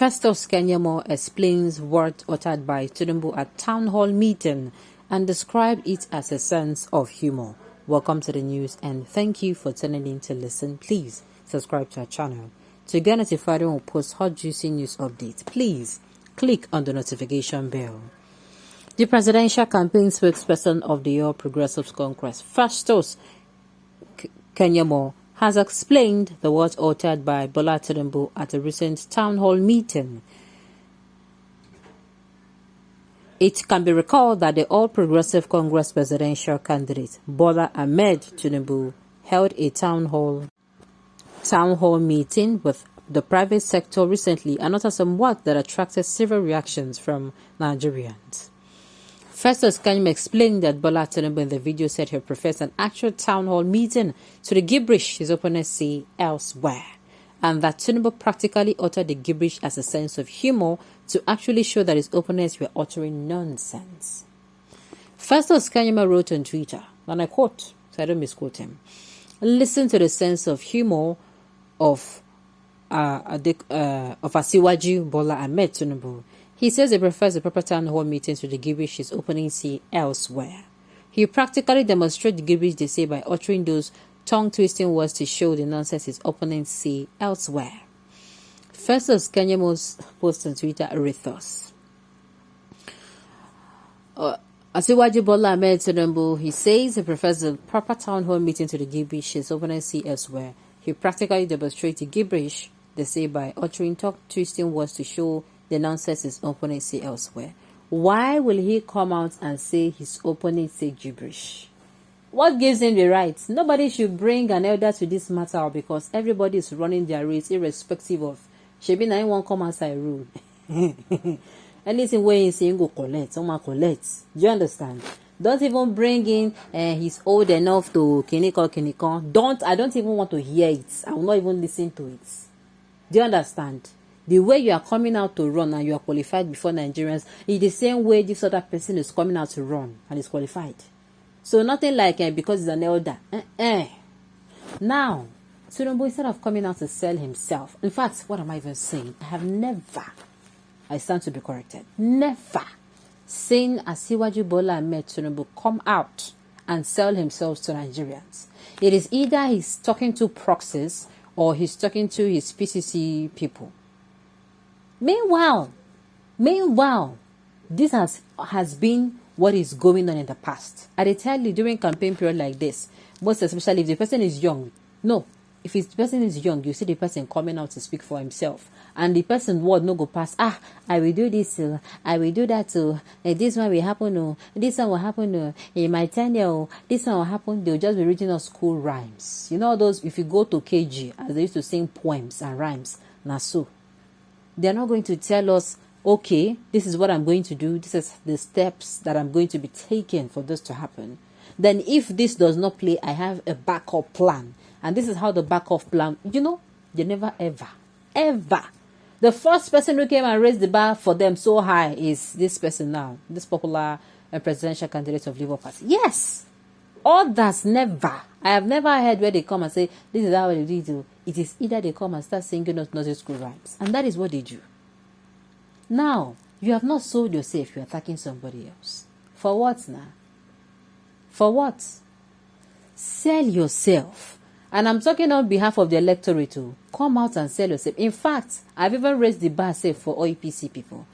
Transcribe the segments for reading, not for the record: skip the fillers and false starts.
Festus Keyamo explains words uttered by Tinubu at town hall meeting and described it as a sense of humor. Welcome to the news and thank you for tuning in to listen. Please subscribe to our channel. To get notified when we post hot juicy news updates, please click on the notification bell. The presidential campaign spokesperson of the All Progressives Congress, Festus Keyamo, has explained the words uttered by Bola Tinubu at a recent town hall meeting. It can be recalled that the All Progressive Congress presidential candidate Bola Ahmed Tinubu held a town hall meeting with the private sector recently and uttered some words that attracted several reactions from Nigerians. Festus Keyamo explained that Bola Tinubu in the video said he prefers an actual town hall meeting to the gibberish his opponents say elsewhere, and that Tinubu practically uttered the gibberish as a sense of humor to actually show that his opponents were uttering nonsense. Festus Keyamo wrote on Twitter, and I quote, so I don't misquote him, "Listen to the sense of humor of Asiwaju Bola Ahmed Tinubu. He says he prefers the proper town hall meetings to the gibberish his opponents say elsewhere. He practically demonstrates the gibberish they say by uttering those tongue-twisting words to show the nonsense his opponents say elsewhere." Festus Kenyamo's post on Twitter read thus. Asiwaju Bola Ahmed Tinubu, he says he prefers the proper town hall meeting to the gibberish his opponents say elsewhere. He practically demonstrates the gibberish they say by uttering tongue-twisting words to show the nonsense his opponents say elsewhere. Why will he come out and say his opponents say gibberish? What gives him the right? Nobody should bring an elder to this matter because everybody is running their race irrespective of Shebi na won't come outside rule. Anything where he's saying go collect, someone collect. Do you understand? Don't even bring in he's old enough to kinikon. I don't even want to hear it. I will not even listen to it. Do you understand? The way you are coming out to run and you are qualified before Nigerians is the same way this other person is coming out to run and is qualified. So nothing like because he's an elder. Now, Tinubu, instead of coming out to sell himself, in fact, what am I even saying? I have never, I stand to be corrected, never seen Asiwaju Bola Ahmed Tinubu come out and sell himself to Nigerians. It is either he's talking to proxies or he's talking to his PCC people. Meanwhile, this has been what is going on in the past. I tell you, during campaign period like this, most especially if the person is young, if the person is young, you see the person coming out to speak for himself, and the person word no go past. I will do this, I will do that, this one will happen, this one will happen, in my tenure, this one will happen. They'll just be reading us school rhymes. You know those, if you go to KG, as they used to sing poems and rhymes, so they're not going to tell us, okay, this is what I'm going to do. This is the steps that I'm going to be taking for this to happen. Then if this does not play, I have a backup plan. And this is how the backup plan, they never ever. The first person who came and raised the bar for them so high is this person now, this popular presidential candidate of Labour Party. Yes. Others never. I have never heard where they come and say, this is how they do. It is either they come and start singing us nursery school rhymes. And that is what they do. Now, you have not sold yourself. You're attacking somebody else. For what now? For what? Sell yourself. And I'm talking on behalf of the electorate to come out and sell yourself. In fact, I've even raised the bar say for OPC people.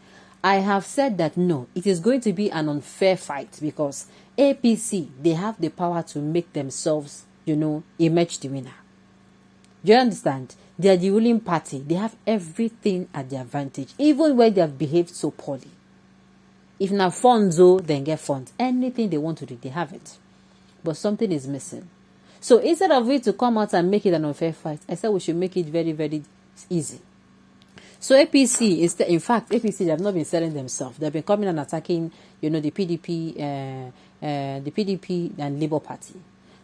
I have said that no, it is going to be an unfair fight because APC, they have the power to make themselves, emerge the winner. Do you understand? They are the ruling party. They have everything at their advantage, even when they have behaved so poorly. If not funds, then get funds. Anything they want to do, they have it. But something is missing. So instead of it to come out and make it an unfair fight, I said we should make it very, very easy. So APC, in fact, APC, they have not been selling themselves. They've been coming and attacking, the PDP and Labour Party.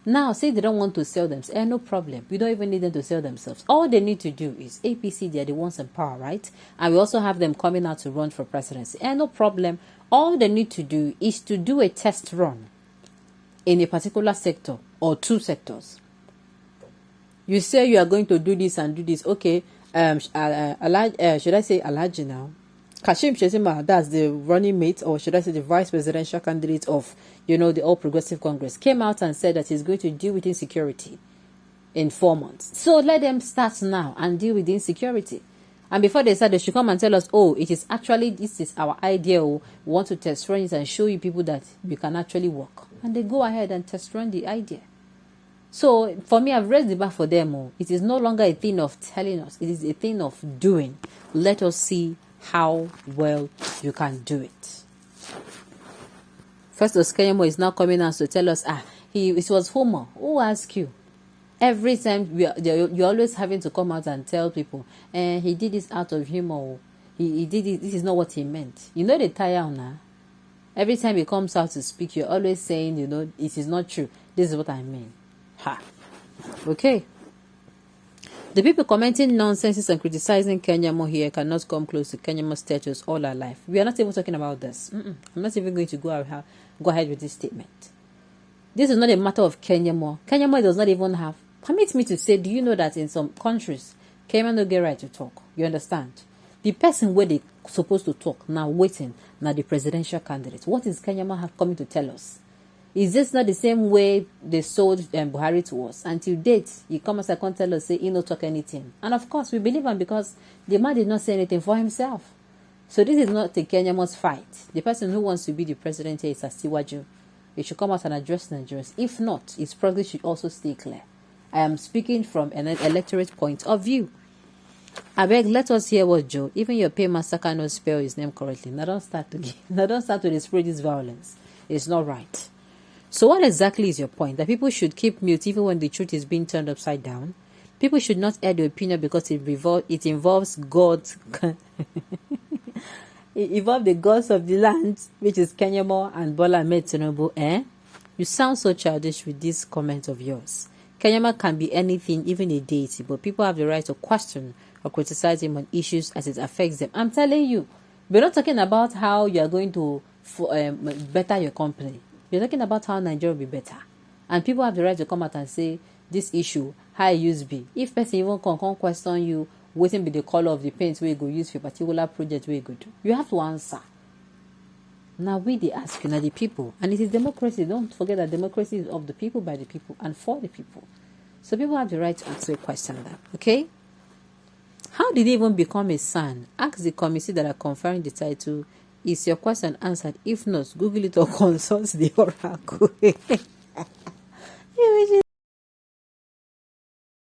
Now, say they don't want to sell themselves. No problem. We don't even need them to sell themselves. All they need to do is APC, they are the ones in power, right? And we also have them coming out to run for presidency. No problem. All they need to do is to do a test run in a particular sector or two sectors. You say you are going to do this and do this. Okay, should I say Alhaji now? Kashim Shettima, that's the running mate, or should I say the vice presidential candidate of, the All Progressive Congress, came out and said that he's going to deal with insecurity in 4 months. So let them start now and deal with the insecurity. And before they start, they should come and tell us, oh, this is our idea. Oh, we want to test run it and show you people that we can actually work. And they go ahead and test run the idea. So for me, I've raised the bar for them. Oh, it is no longer a thing of telling us. It is a thing of doing. Let us see how well you can do it. First, Keyamo is now coming out to tell us, it was Homer. Who asked you? Every time you're always having to come out and tell people, he did this out of humor. He did it. This is not what he meant. They tire now. Every time he comes out to speak, you're always saying, it is not true. This is what I mean. Ha. Okay. The people commenting nonsense and criticizing Keyamo here cannot come close to Kenyamo's status all our life. We are not even talking about this. I'm not even going to go ahead with this statement. This is not a matter of Keyamo. Keyamo does not even have. Permit me to say, do you know that in some countries, Keyamo don't get right to talk? You understand? The person where they supposed to talk now waiting, now the presidential candidate. What is Keyamo coming to tell us? Is this not the same way they sold Buhari to us? Until date, he comes and can't tell us, say he no talk anything. And of course, we believe him because the man did not say anything for himself. So this is not the Kenyamo's fight. The person who wants to be the president here is Asiwaju. He should come out and address Nigerians. If not, his progress should also stay clear. I am speaking from an electorate point of view. I beg, let us hear what Joe, even your paymaster cannot spell his name correctly. Now don't start to spread this violence. It's not right. So what exactly is your point? That people should keep mute even when the truth is being turned upside down? People should not air their opinion because it involves God. It involves the gods of the land, which is Keyamo and Bola Ahmed Tinubu. You sound so childish with this comment of yours. Keyamo can be anything, even a deity, but people have the right to question or criticize him on issues as it affects them. I'm telling you, we're not talking about how you are going to better your company. We're talking about how Nigeria will be better. And people have the right to come out and say, this issue, how it used to be. If person even come question you, waiting be the color of the paint where you go use for a particular project where you go do, you have to answer. Now we the ask you, now the people. And it is democracy. Don't forget that democracy is of the people, by the people, and for the people. So people have the right to ask you a question then. Okay? How did he even become a son? Ask the committee that are conferring the title. Is your question answered? If not, Google it or consult the oracle.